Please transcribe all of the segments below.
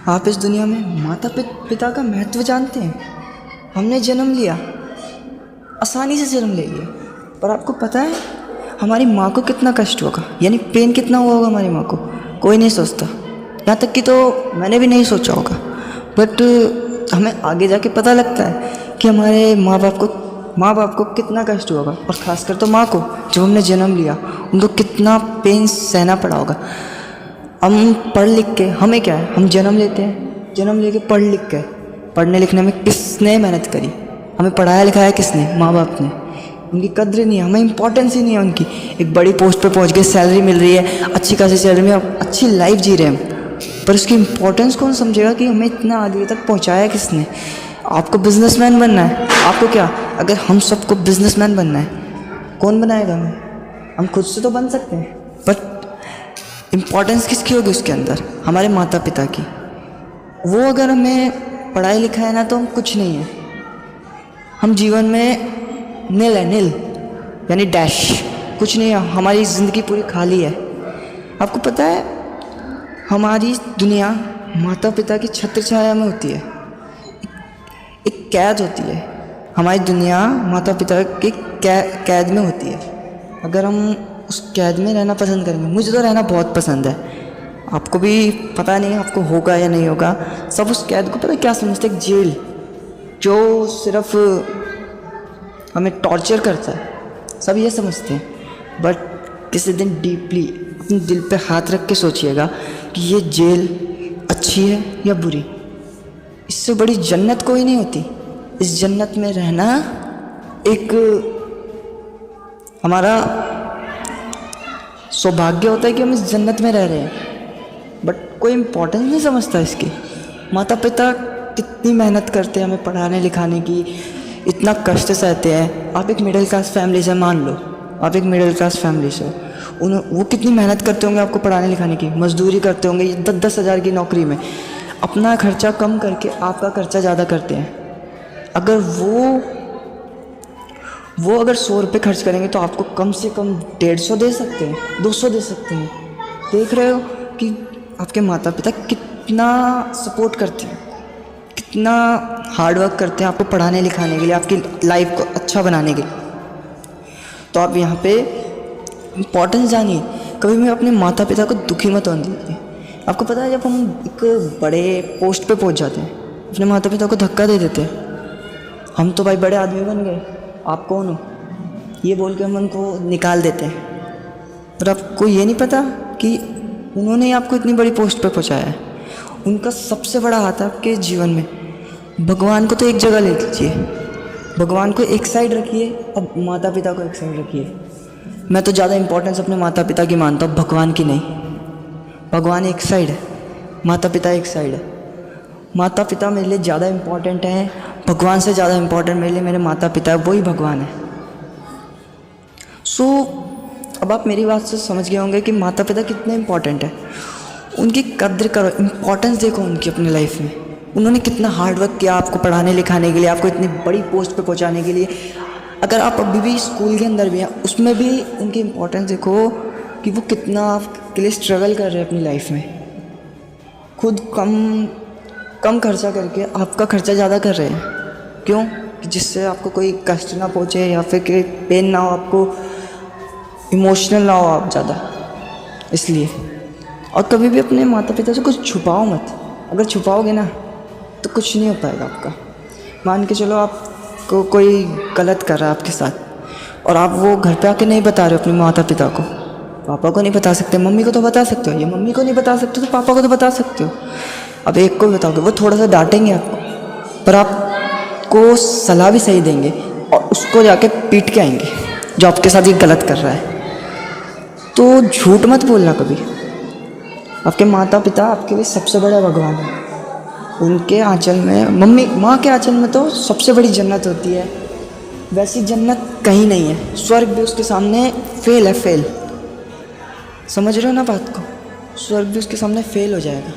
आप इस दुनिया में माता पिता का महत्व जानते हैं। हमने जन्म लिया, आसानी से जन्म ले लिया, पर आपको पता है हमारी माँ को कितना कष्ट होगा, यानी पेन कितना हुआ होगा हमारी माँ को, कोई नहीं सोचता। यहाँ तक कि तो मैंने भी नहीं सोचा होगा, बट हमें आगे जाके पता लगता है कि हमारे माँ बाप को कितना कष्ट हुआ होगा, और ख़ासकर तो माँ को जब हमने जन्म लिया उनको कितना पेन सहना पड़ा होगा। हम पढ़ लिख के, हमें क्या है, हम जन्म लेते हैं, जन्म लेके पढ़ लिख के, पढ़ने लिखने में किसने मेहनत करी, हमें पढ़ाया लिखाया किसने, माँ बाप ने। उनकी कद्र नहीं है, हमें इंपॉर्टेंस ही नहीं है उनकी। एक बड़ी पोस्ट पे पहुंच गए, सैलरी मिल रही है, अच्छी खासी सैलरी में अच्छी लाइफ जी रहे हैं, पर उसकी इंपॉर्टेंस कौन समझेगा कि हमें इतना आगे तक पहुंचाया किसने। आपको बिजनेसमैन बनना है, आपको क्या, अगर हम सबको बिजनेसमैन बनना है, कौन बनाएगा हमें? हम खुद से तो बन सकते हैं, बट इम्पॉर्टेंस किसकी होगी उसके अंदर? हमारे माता पिता की। वो अगर हमें पढ़ाई लिखाया ना तो हम कुछ नहीं है, हम जीवन में नील है, नील यानी डैश, कुछ नहीं है, हमारी ज़िंदगी पूरी खाली है। आपको पता है हमारी दुनिया माता पिता की छत्र छाया में होती है, एक कैद होती है। हमारी दुनिया माता पिता की कैद में होती है। अगर हम उस कैद में रहना पसंद करेंगे, मुझे तो रहना बहुत पसंद है, आपको भी पता नहीं आपको होगा या नहीं होगा। सब उस कैद को पता है क्या समझते हैं? एक जेल जो सिर्फ हमें टॉर्चर करता है, सब ये समझते हैं। बट किसी दिन डीपली अपने दिल पे हाथ रख के सोचिएगा कि ये जेल अच्छी है या बुरी। इससे बड़ी जन्नत कोई नहीं होती। इस जन्नत में रहना एक हमारा सौभाग्य होता है कि हम इस जन्नत में रह रहे हैं, बट कोई इम्पोर्टेंस नहीं समझता इसकी। माता पिता कितनी मेहनत करते हैं हमें पढ़ाने लिखाने की, इतना कष्ट सहते हैं। आप एक मिडिल क्लास फैमिली से, मान लो आप एक मिडिल क्लास फैमिली से, वो कितनी मेहनत करते होंगे आपको पढ़ाने लिखाने की, मजदूरी करते होंगे 10-10 हज़ार की नौकरी में, अपना खर्चा कम करके आपका खर्चा ज़्यादा करते हैं। अगर वो अगर 100 रुपये खर्च करेंगे तो आपको कम से कम 150 दे सकते हैं, 200 दे सकते हैं। देख रहे हो कि आपके माता पिता कितना सपोर्ट करते हैं, कितना हार्ड वर्क करते हैं आपको पढ़ाने लिखाने के लिए, आपकी लाइफ को अच्छा बनाने के लिए। तो आप यहाँ पे इम्पोर्टेंस जानिए, कभी भी अपने माता पिता को दुखी मत होने दीजिए। आपको पता है जब हम एक बड़े पोस्ट पे पहुँच जाते हैं, अपने माता पिता को धक्का दे देते हैं, हम तो भाई बड़े आदमी बन गए, आप कौन हो, ये बोल के हम उनको निकाल देते हैं। पर आपको ये नहीं पता कि उन्होंने आपको इतनी बड़ी पोस्ट पे पहुंचाया है। उनका सबसे बड़ा हाथ है आपके जीवन में। भगवान को तो एक जगह ले लीजिए, भगवान को एक साइड रखिए, अब माता पिता को एक साइड रखिए। मैं तो ज़्यादा इंपॉर्टेंस अपने माता पिता की मानता हूँ, भगवान की नहीं। भगवान एक साइड है, माता पिता एक साइड है। माता पिता मेरे लिए ज़्यादा इम्पॉर्टेंट है, भगवान से ज़्यादा इम्पॉर्टेंट मेरे लिए मेरे माता पिता है, वही भगवान है। सो अब आप मेरी बात से समझ गए होंगे कि माता पिता कितने इम्पॉर्टेंट है। उनकी कद्र करो, इम्पॉर्टेंस देखो उनकी अपनी लाइफ में। उन्होंने कितना हार्ड वर्क किया आपको पढ़ाने लिखाने के लिए, आपको इतनी बड़ी पोस्ट पे पहुंचाने के लिए। अगर आप अभी भी स्कूल के अंदर भी हैं, उसमें भी उनकी इम्पोर्टेंस देखो कि वो कितना आपके लिए स्ट्रगल कर रहे हैं अपनी लाइफ में। खुद कम खर्चा करके आपका खर्चा ज़्यादा कर रहे हैं। क्यों? कि जिससे आपको कोई कष्ट ना पहुँचे या फिर कोई पेन ना हो, आपको इमोशनल ना हो आप ज़्यादा, इसलिए। और कभी भी अपने माता पिता से कुछ छुपाओ मत। अगर छुपाओगे ना तो कुछ नहीं हो पाएगा आपका। मान के चलो आपको कोई गलत कर रहा है आपके साथ और आप वो घर पे आके नहीं बता रहे हो अपने माता पिता को। पापा को नहीं बता सकते, मम्मी को तो बता सकते हो, ये मम्मी को नहीं बता सकते तो पापा को तो बता सकते हो। अब एक को बताओगे, वो थोड़ा सा डांटेंगे आपको, पर आपको सलाह भी सही देंगे और उसको जाके पीट के आएंगे जो आपके साथ ये गलत कर रहा है। तो झूठ मत बोलना कभी। आपके माता पिता आपके लिए सबसे बड़ा भगवान है। उनके आंचल में, माँ के आंचल में तो सबसे बड़ी जन्नत होती है। वैसी जन्नत कहीं नहीं है। स्वर्ग भी उसके सामने फेल है, फेल। समझ रहे हो ना बात को? स्वर्ग भी उसके सामने फेल हो जाएगा।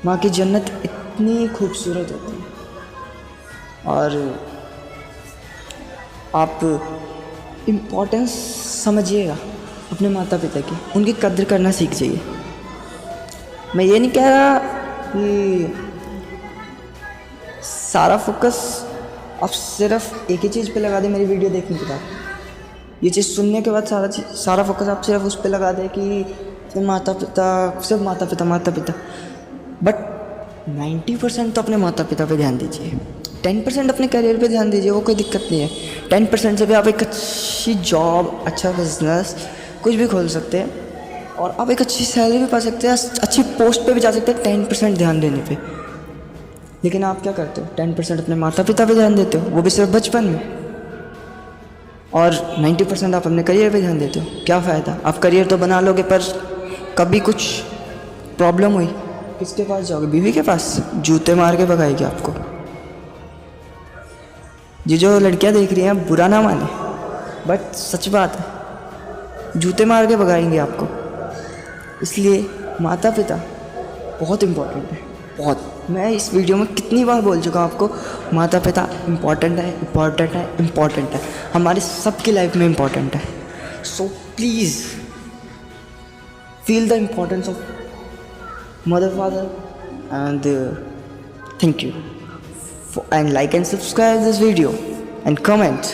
माँ की जन्नत इतनी खूबसूरत होती है। और आप इम्पोर्टेंस समझिएगा अपने माता पिता की, उनकी कद्र करना सीख जाइए। मैं ये नहीं कह रहा कि सारा फोकस आप सिर्फ एक ही चीज़ पे लगा दें मेरी वीडियो देखने के बाद। ये चीज़ सुनने के बाद सारा फोकस आप सिर्फ उस पे लगा दें कि सिर्फ माता पिता। बट 90% तो अपने माता पिता पे ध्यान दीजिए, 10% अपने करियर पे ध्यान दीजिए, वो कोई दिक्कत नहीं है। 10% से भी आप एक अच्छी जॉब, अच्छा बिजनेस, कुछ भी खोल सकते हैं और आप एक अच्छी सैलरी भी पा सकते हैं, अच्छी पोस्ट पे भी जा सकते हैं 10% ध्यान देने पे। लेकिन आप क्या करते हो? 10% अपने माता पिता पे ध्यान देते हो, वो भी सिर्फ बचपन में, और 90% आप अपने करियर पे ध्यान देते हो। क्या फ़ायदा? आप करियर तो बना लोगे पर कभी कुछ प्रॉब्लम हुई, किसके पास जाओगे? बीवी के पास? जूते मार के भगाएगी आपको। ये जो लड़कियां देख रही हैं, बुरा ना माने, बट सच बात है, जूते मार के भगाएंगे आपको। इसलिए माता पिता बहुत इम्पोर्टेंट है, बहुत। मैं इस वीडियो में कितनी बार बोल चुका हूँ आपको, माता पिता इम्पॉर्टेंट है, हमारे सबकी लाइफ में इम्पॉर्टेंट है। So please feel the importance of mother, father, and thank you and like and subscribe this video and comment.